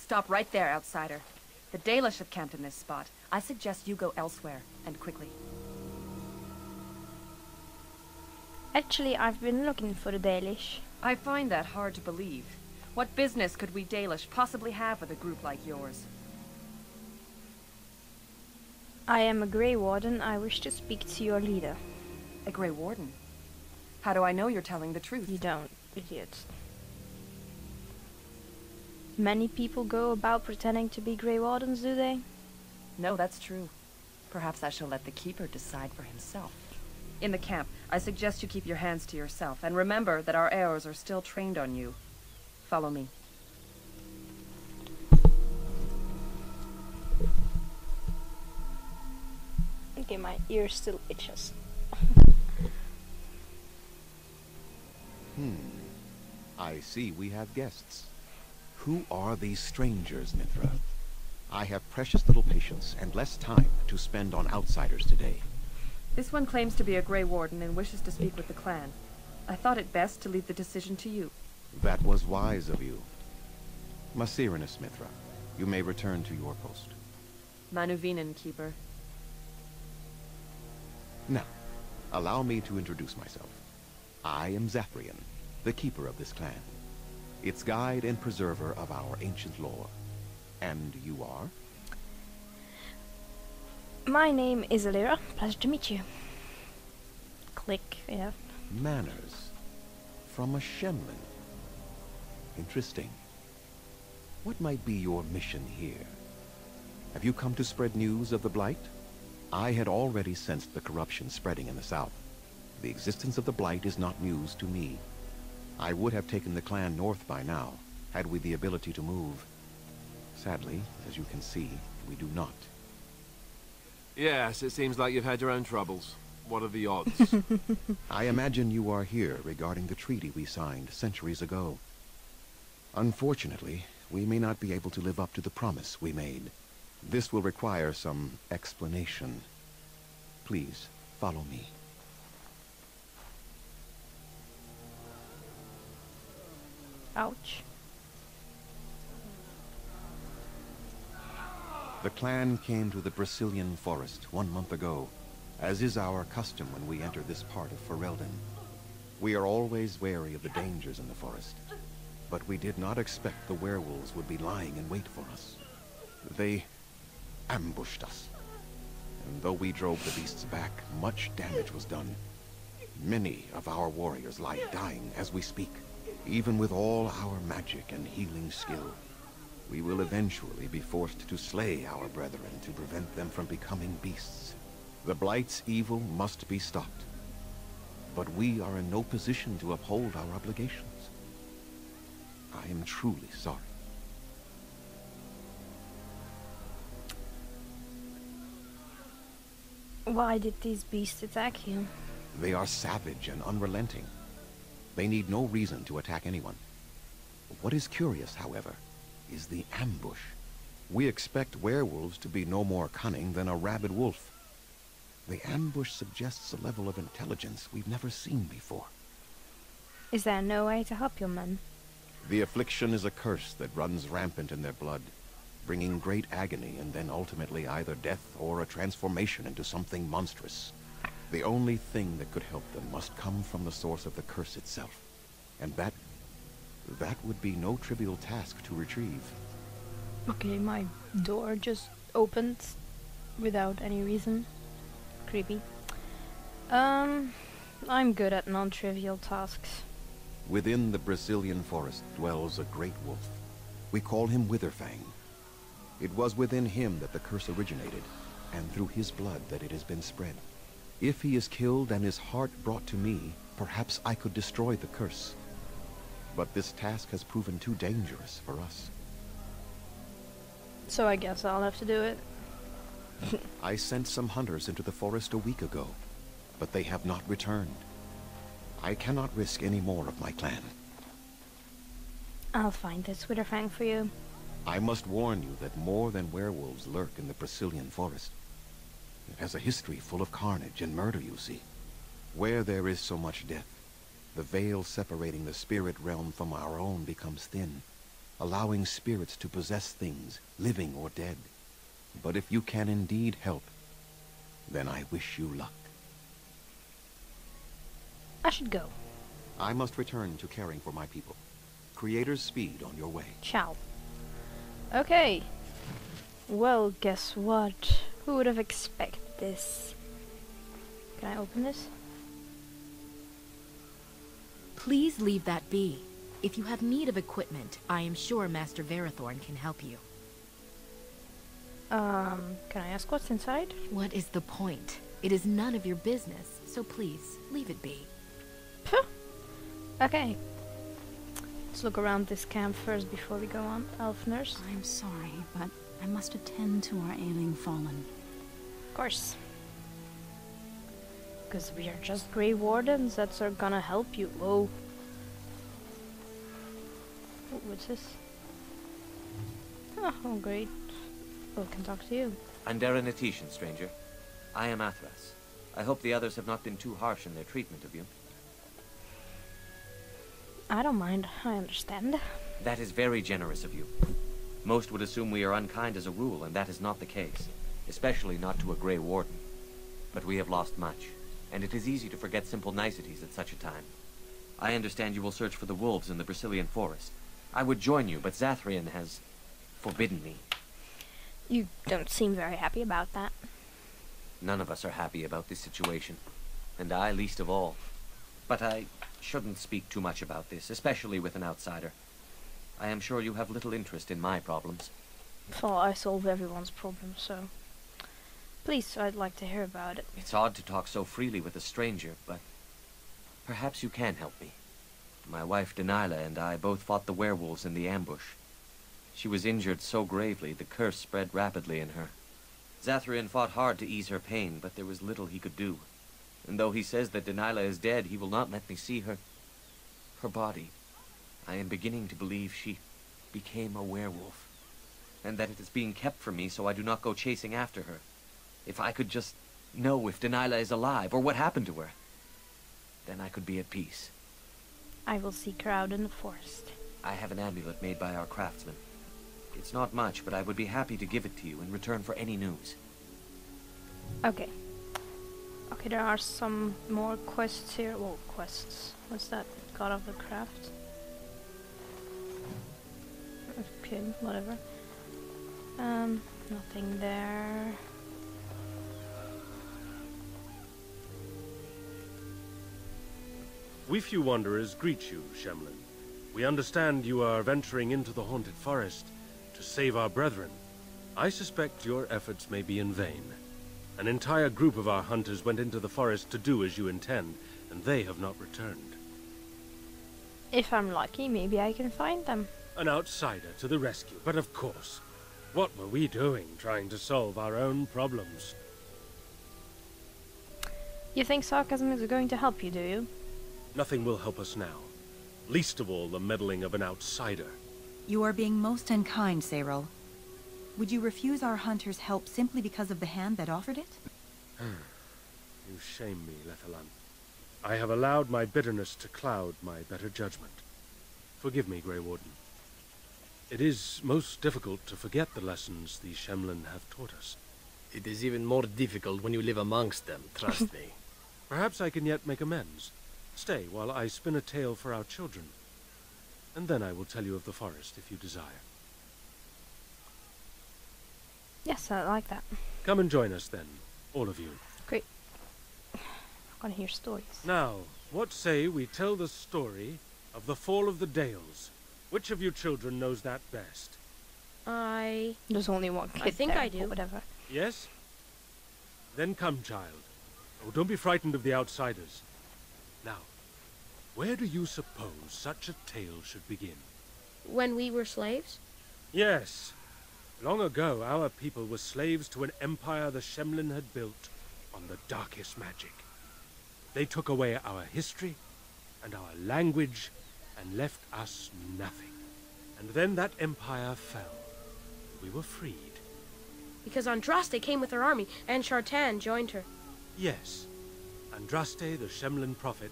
Stop right there, outsider. The Dalish have camped in this spot. I suggest you go elsewhere, and quickly. Actually, I've been looking for the Dalish. I find that hard to believe. What business could we Dalish possibly have with a group like yours? I am a Grey Warden. I wish to speak to your leader. A Grey Warden? How do I know you're telling the truth? You don't, idiot. Many people go about pretending to be Grey Wardens, do they? No, that's true. Perhaps I shall let the Keeper decide for himself. In the camp, I suggest you keep your hands to yourself, and remember that our arrows are still trained on you. Follow me. Okay, my ear still itches. I see we have guests. Who are these strangers, Mithra? I have precious little patience and less time to spend on outsiders today. This one claims to be a Grey Warden and wishes to speak with the clan. I thought it best to leave the decision to you. That was wise of you. Masirinus, Mithra, you may return to your post. Manuvinen, Keeper. Now, allow me to introduce myself. I am Zevran, the keeper of this clan, its guide and preserver of our ancient lore. And you are? My name is Alira. Pleasure to meet you. Click, yeah. Manners. From a Shemlin. Interesting. What might be your mission here? Have you come to spread news of the Blight? I had already sensed the corruption spreading in the south. The existence of the Blight is not news to me. I would have taken the clan north by now, had we the ability to move. Sadly, as you can see, we do not. Yes, it seems like you've had your own troubles. What are the odds? I imagine you are here regarding the treaty we signed centuries ago. Unfortunately, we may not be able to live up to the promise we made. This will require some explanation. Please, follow me. Ouch. The clan came to the Brazilian forest 1 month ago, as is our custom when we enter this part of Ferelden. We are always wary of the dangers in the forest, but we did not expect the werewolves would be lying in wait for us. They ambushed us, and though we drove the beasts back, much damage was done. Many of our warriors lie dying as we speak. Even with all our magic and healing skill, we will eventually be forced to slay our brethren to prevent them from becoming beasts. The Blight's evil must be stopped, but we are in no position to uphold our obligations. I am truly sorry. Why did these beasts attack you? They are savage and unrelenting. They need no reason to attack anyone. What is curious, however, is the ambush. We expect werewolves to be no more cunning than a rabid wolf. The ambush suggests a level of intelligence we've never seen before. Is there no way to help your men? The affliction is a curse that runs rampant in their blood, bringing great agony and then ultimately either death or a transformation into something monstrous. The only thing that could help them must come from the source of the curse itself. And that would be no trivial task to retrieve. Okay, my door just opened without any reason. Creepy. I'm good at non-trivial tasks. Within the Brazilian forest dwells a great wolf. We call him Witherfang. It was within him that the curse originated, and through his blood that it has been spread. If he is killed and his heart brought to me, perhaps I could destroy the curse. But this task has proven too dangerous for us. So I guess I'll have to do it. I sent some hunters into the forest a week ago, but they have not returned. I cannot risk any more of my clan. I'll find this Witherfang for you. I must warn you that more than werewolves lurk in the Brazilian forest. It has a history full of carnage and murder, you see. Where there is so much death, the veil separating the spirit realm from our own becomes thin. allowing spirits to possess things, living or dead. But if you can indeed help, then I wish you luck. I should go. I must return to caring for my people. Creator's speed on your way. Ciao. Okay. Well, guess what? Who would have expected this? Can I open this? Please leave that be. If you have need of equipment, I am sure Master Verathorn can help you. Can I ask what's inside? What is the point? It is none of your business, so please, leave it be. Phew. Okay. Let's look around this camp first before we go on. Elf nurse. I'm sorry, but I must attend to our ailing fallen. Of course. Because we are just Grey Wardens, that's are gonna help you. Whoa. Oh, what's this? Oh, great. We can talk to you. I'm Darren stranger. I am Athras. I hope the others have not been too harsh in their treatment of you. I don't mind, I understand. That is very generous of you. Most would assume we are unkind as a rule, and that is not the case. Especially not to a Grey Warden. But we have lost much, and it is easy to forget simple niceties at such a time. I understand you will search for the wolves in the Brazilian forest. I would join you, but Zathrian has forbidden me. You don't seem very happy about that. None of us are happy about this situation, and I least of all. But I shouldn't speak too much about this, especially with an outsider. I am sure you have little interest in my problems. Well, I solve everyone's problems, so... Please, I'd like to hear about it. It's odd to talk so freely with a stranger, but... perhaps you can help me. My wife Denilah and I both fought the werewolves in the ambush. She was injured so gravely, the curse spread rapidly in her. Zathrian fought hard to ease her pain, but there was little he could do. And though he says that Denilah is dead, he will not let me see her body. I am beginning to believe she became a werewolf, and that it is being kept from me so I do not go chasing after her. If I could just know if Denilah is alive, or what happened to her, then I could be at peace. I will seek her out in the forest. I have an amulet made by our craftsman. It's not much, but I would be happy to give it to you in return for any news. Okay. Okay, there are some more quests here. Well, quests. What's that? God of the Craft? Okay, whatever. Nothing there. We few wanderers greet you, Shemlin. We understand you are venturing into the haunted forest to save our brethren. I suspect your efforts may be in vain. An entire group of our hunters went into the forest to do as you intend, and they have not returned. If I'm lucky, maybe I can find them. An outsider to the rescue, but of course. What were we doing trying to solve our own problems? You think sarcasm is going to help you, do you? Nothing will help us now. Least of all the meddling of an outsider. You are being most unkind, Cyril. Would you refuse our hunters' help simply because of the hand that offered it? You shame me, Lethalan. I have allowed my bitterness to cloud my better judgment. Forgive me, Grey Warden. It is most difficult to forget the lessons the Shemlin have taught us. It is even more difficult when you live amongst them, trust me. Perhaps I can yet make amends. Stay while I spin a tale for our children. And then I will tell you of the forest if you desire. Yes, I like that. Come and join us then, all of you. Great. I'm gonna hear stories. Now, what say we tell the story of the fall of the Dales? Which of you children knows that best? There's only one kid I think there, I do. but whatever. Yes? Then come, child. Oh, don't be frightened of the outsiders. Now, where do you suppose such a tale should begin? When we were slaves? Yes. Long ago, our people were slaves to an empire the Shemlin had built on the darkest magic. They took away our history and our language and left us nothing. And then that empire fell. We were freed. Because Andraste came with her army, and Shartan joined her. Yes. Andraste, the Shemlin prophet,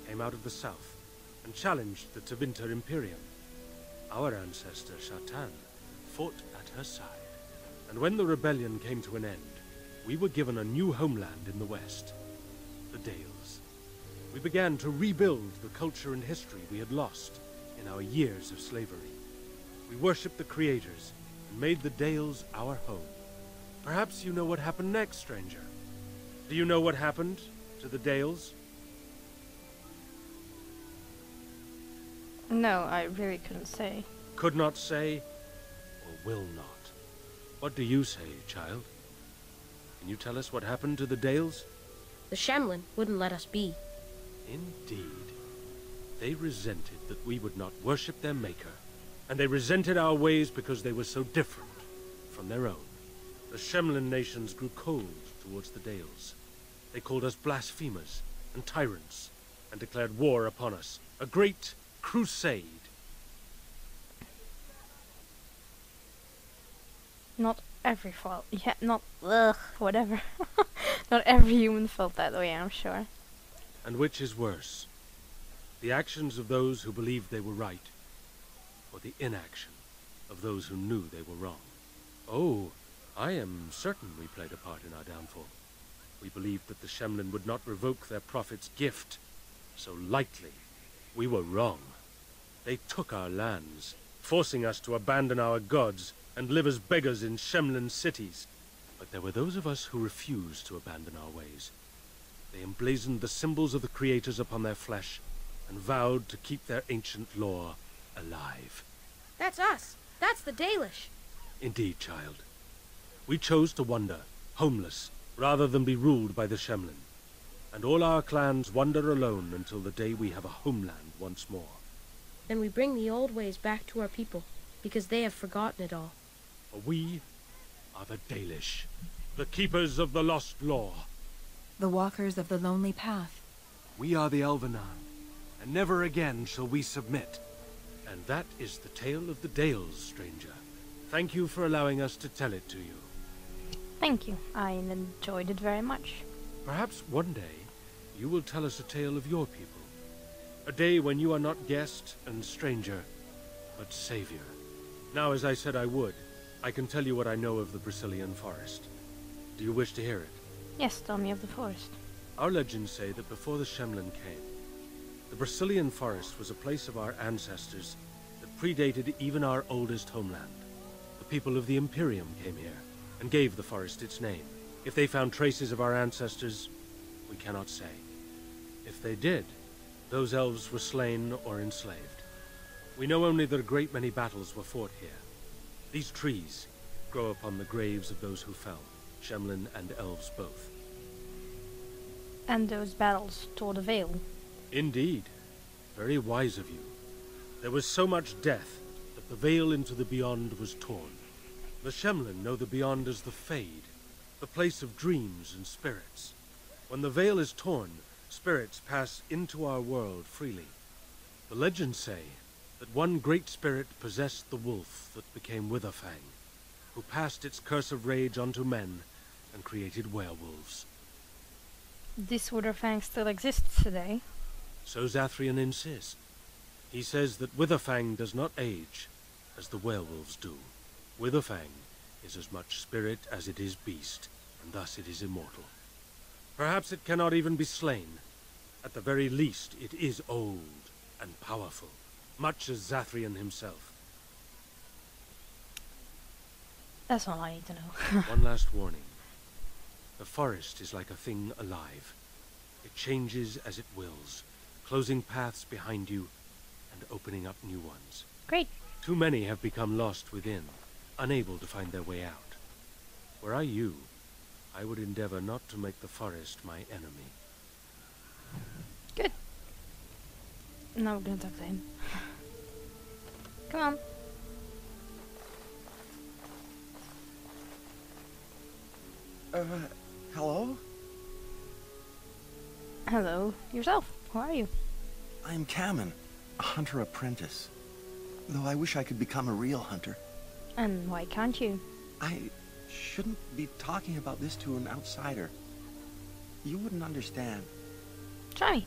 came out of the south and challenged the Tevinter Imperium. our ancestor Shatan fought at her side. And when the rebellion came to an end, we were given a new homeland in the west, the Dales. We began to rebuild the culture and history we had lost in our years of slavery. We worshipped the creators and made the Dales our home. Perhaps you know what happened next, stranger. Do you know what happened to the Dales? No, I really couldn't say. Could not say, or will not. What do you say, child? Can you tell us what happened to the Dales? The Shemlin wouldn't let us be. Indeed. They resented that we would not worship their maker, and they resented our ways because they were so different from their own. The Shemlin nations grew cold towards the Dales. They called us blasphemers and tyrants, and declared war upon us, a great crusade. Not every fault. Yeah, not whatever. Not every human felt that way, I'm sure. And which is worse? The actions of those who believed they were right, or the inaction of those who knew they were wrong? Oh, I am certain we played a part in our downfall. We believed that the Shemlin would not revoke their prophet's gift so lightly. We were wrong. They took our lands, forcing us to abandon our gods and live as beggars in Shemlin cities. But there were those of us who refused to abandon our ways. They emblazoned the symbols of the creators upon their flesh and vowed to keep their ancient lore alive. That's us. That's the Dalish. Indeed, child. We chose to wander, homeless, rather than be ruled by the Shemlin. And all our clans wander alone until the day we have a homeland once more. Then we bring the old ways back to our people, because they have forgotten it all. For we are the Dalish, the keepers of the lost lore. The walkers of the lonely path. We are the Elvenan, and never again shall we submit. And that is the tale of the Dales, stranger. Thank you for allowing us to tell it to you. Thank you. I enjoyed it very much. Perhaps one day you will tell us a tale of your people. A day when you are not guest and stranger, but savior. Now, as I said I would, I can tell you what I know of the Brazilian forest. Do you wish to hear it? Yes, tell me of the forest. Our legends say that before the Shemlin came, the Brazilian forest was a place of our ancestors that predated even our oldest homeland. The people of the Imperium came here and gave the forest its name. If they found traces of our ancestors, we cannot say. If they did, those elves were slain or enslaved. We know only that a great many battles were fought here. These trees grow upon the graves of those who fell, Shemlin and elves both. And those battles tore the veil. Indeed. Very wise of you. There was so much death that the veil into the beyond was torn. The Shemlin know the beyond as the Fade, the place of dreams and spirits. When the veil is torn, spirits pass into our world freely. The legends say that one great spirit possessed the wolf that became Witherfang, who passed its curse of rage onto men and created werewolves. This Witherfang still exists today. So Zathrian insists. He says that Witherfang does not age as the werewolves do. Witherfang is as much spirit as it is beast, and thus it is immortal. Perhaps it cannot even be slain. At the very least, it is old and powerful, much as Zathrian himself. That's all I need to know. One last warning. The forest is like a thing alive. It changes as it wills, closing paths behind you and opening up new ones. Great. Too many have become lost within, unable to find their way out. Were I you, I would endeavor not to make the forest my enemy. Good. Now we're gonna talk to him. Come on. Hello? Hello. Yourself. Who are you? I'm Kamen, a hunter apprentice. Though I wish I could become a real hunter. And why can't you? I shouldn't be talking about this to an outsider. You wouldn't understand. Try me.